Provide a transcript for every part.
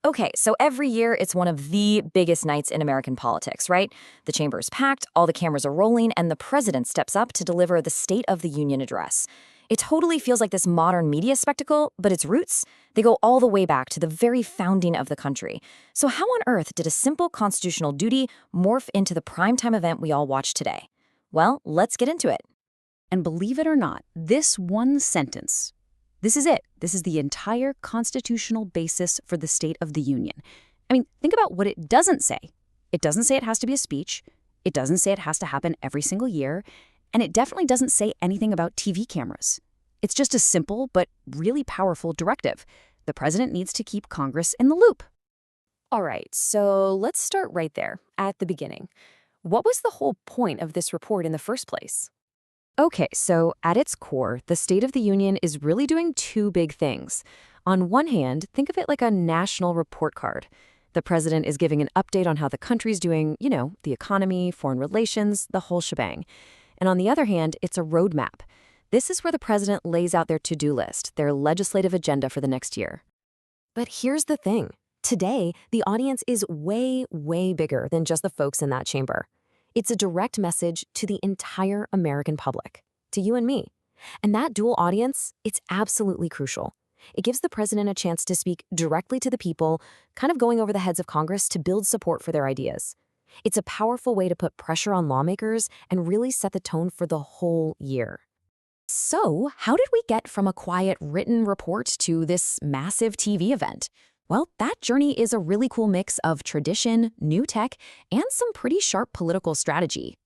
Okay, so every year it's one of the biggest nights in American politics, right? The chamber is packed, all the cameras are rolling, and the president steps up to deliver the State of the Union address. It totally feels like this modern media spectacle, but its roots, they go all the way back to the very founding of the country. So how on earth did a simple constitutional duty morph into the primetime event we all watch today? Well, let's get into it. And believe it or not, this one sentence, this is it. This is the entire constitutional basis for the State of the Union. I mean, think about what it doesn't say. It doesn't say it has to be a speech. It doesn't say it has to happen every single year. And it definitely doesn't say anything about TV cameras. It's just a simple but really powerful directive. The president needs to keep Congress in the loop. All right, so let's start right there, at the beginning. What was the whole point of this report in the first place? Okay, so at its core, the State of the Union is really doing two big things. On one hand, think of it like a national report card. The president is giving an update on how the country's doing, the economy, foreign relations, the whole shebang. And on the other hand, it's a roadmap. This is where the president lays out their to-do list, their legislative agenda for the next year. But here's the thing. Today, the audience is way, way bigger than just the folks in that chamber. It's a direct message to the entire American public, to you and me. And that dual audience, it's absolutely crucial. It gives the president a chance to speak directly to the people, kind of going over the heads of Congress to build support for their ideas. It's a powerful way to put pressure on lawmakers and really set the tone for the whole year. So, how did we get from a quiet written report to this massive TV event? Well, that journey is a really cool mix of tradition, new tech, and some pretty sharp political strategy.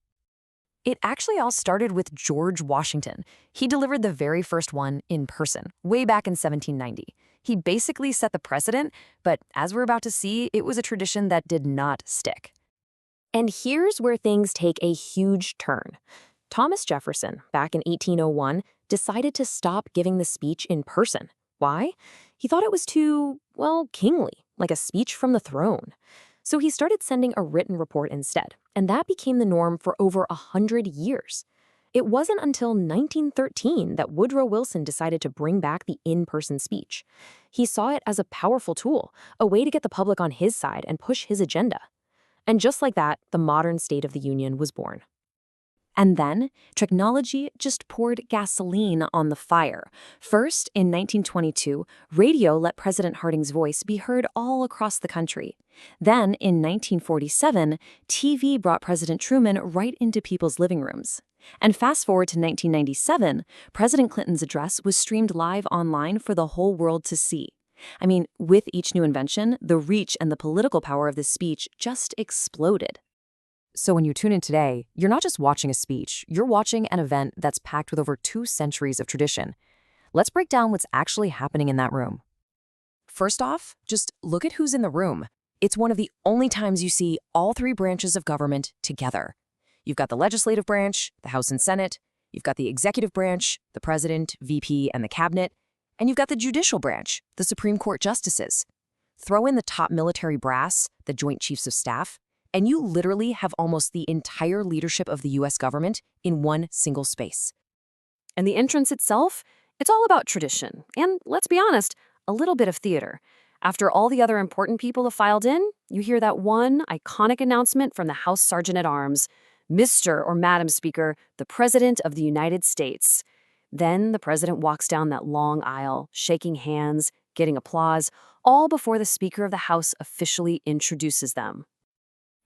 It actually all started with George Washington. He delivered the very first one in person, way back in 1790. He basically set the precedent, but as we're about to see, it was a tradition that did not stick. And here's where things take a huge turn. Thomas Jefferson, back in 1801, decided to stop giving the speech in person. Why? He thought it was too, kingly, like a speech from the throne. So he started sending a written report instead, and that became the norm for over 100 years. It wasn't until 1913 that Woodrow Wilson decided to bring back the in-person speech. He saw it as a powerful tool, a way to get the public on his side and push his agenda. And just like that, the modern State of the Union was born. And then, technology just poured gasoline on the fire. First, in 1922, radio let President Harding's voice be heard all across the country. Then, in 1947, TV brought President Truman right into people's living rooms. And fast forward to 1997, President Clinton's address was streamed live online for the whole world to see. I mean, with each new invention, the reach and the political power of this speech just exploded. So when you tune in today, you're not just watching a speech, you're watching an event that's packed with over 2 centuries of tradition. Let's break down what's actually happening in that room. First off, just look at who's in the room. It's one of the only times you see all 3 branches of government together. You've got the legislative branch, the House and Senate, you've got the executive branch, the president, VP, and the cabinet, and you've got the judicial branch, the Supreme Court justices. Throw in the top military brass, the Joint Chiefs of Staff, and you literally have almost the entire leadership of the U.S. government in one single space. And the entrance itself, it's all about tradition. And let's be honest, a little bit of theater. After all the other important people have filed in, you hear that one iconic announcement from the House Sergeant at Arms, Mr. or Madam Speaker, the President of the United States. Then the president walks down that long aisle, shaking hands, getting applause, all before the Speaker of the House officially introduces them.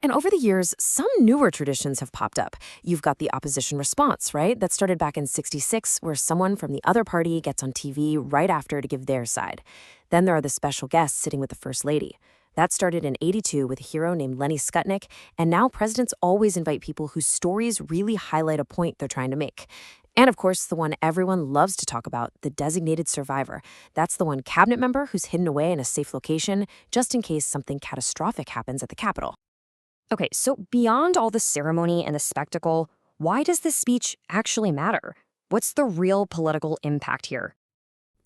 And over the years, some newer traditions have popped up. You've got the opposition response, right? That started back in '66, where someone from the other party gets on TV right after to give their side. Then there are the special guests sitting with the First Lady. That started in '82 with a hero named Lenny Skutnik, and now presidents always invite people whose stories really highlight a point they're trying to make. And of course, the one everyone loves to talk about, the designated survivor. That's the one cabinet member who's hidden away in a safe location just in case something catastrophic happens at the Capitol. Okay, so beyond all the ceremony and the spectacle, why does this speech actually matter? What's the real political impact here?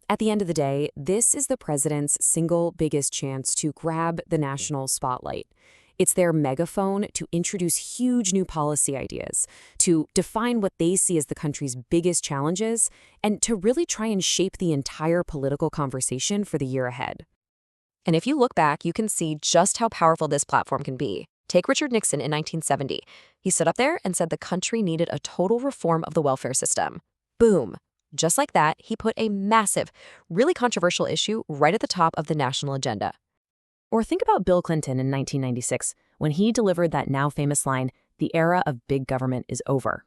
At the end of the day, this is the president's single biggest chance to grab the national spotlight. It's their megaphone to introduce huge new policy ideas, to define what they see as the country's biggest challenges, and to really try and shape the entire political conversation for the year ahead. And if you look back, you can see just how powerful this platform can be. Take Richard Nixon in 1970. He stood up there and said the country needed a total reform of the welfare system. Boom. Just like that, he put a massive, really controversial issue right at the top of the national agenda. Or think about Bill Clinton in 1996, when he delivered that now famous line, "The era of big government is over."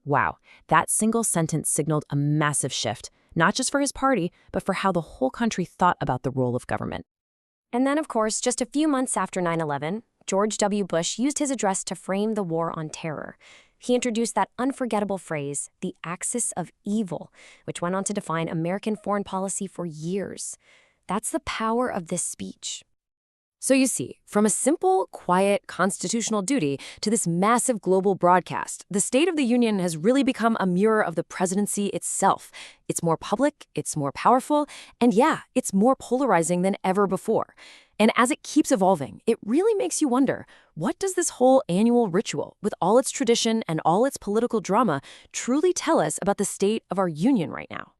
Wow, that single sentence signaled a massive shift, not just for his party, but for how the whole country thought about the role of government. And then, of course, just a few months after 9/11, George W. Bush used his address to frame the war on terror. He introduced that unforgettable phrase, the axis of evil, which went on to define American foreign policy for years. That's the power of this speech. So you see, from a simple, quiet, constitutional duty to this massive global broadcast, the State of the Union has really become a mirror of the presidency itself. It's more public, it's more powerful, and yeah, it's more polarizing than ever before. And as it keeps evolving, it really makes you wonder, what does this whole annual ritual, with all its tradition and all its political drama, truly tell us about the state of our union right now?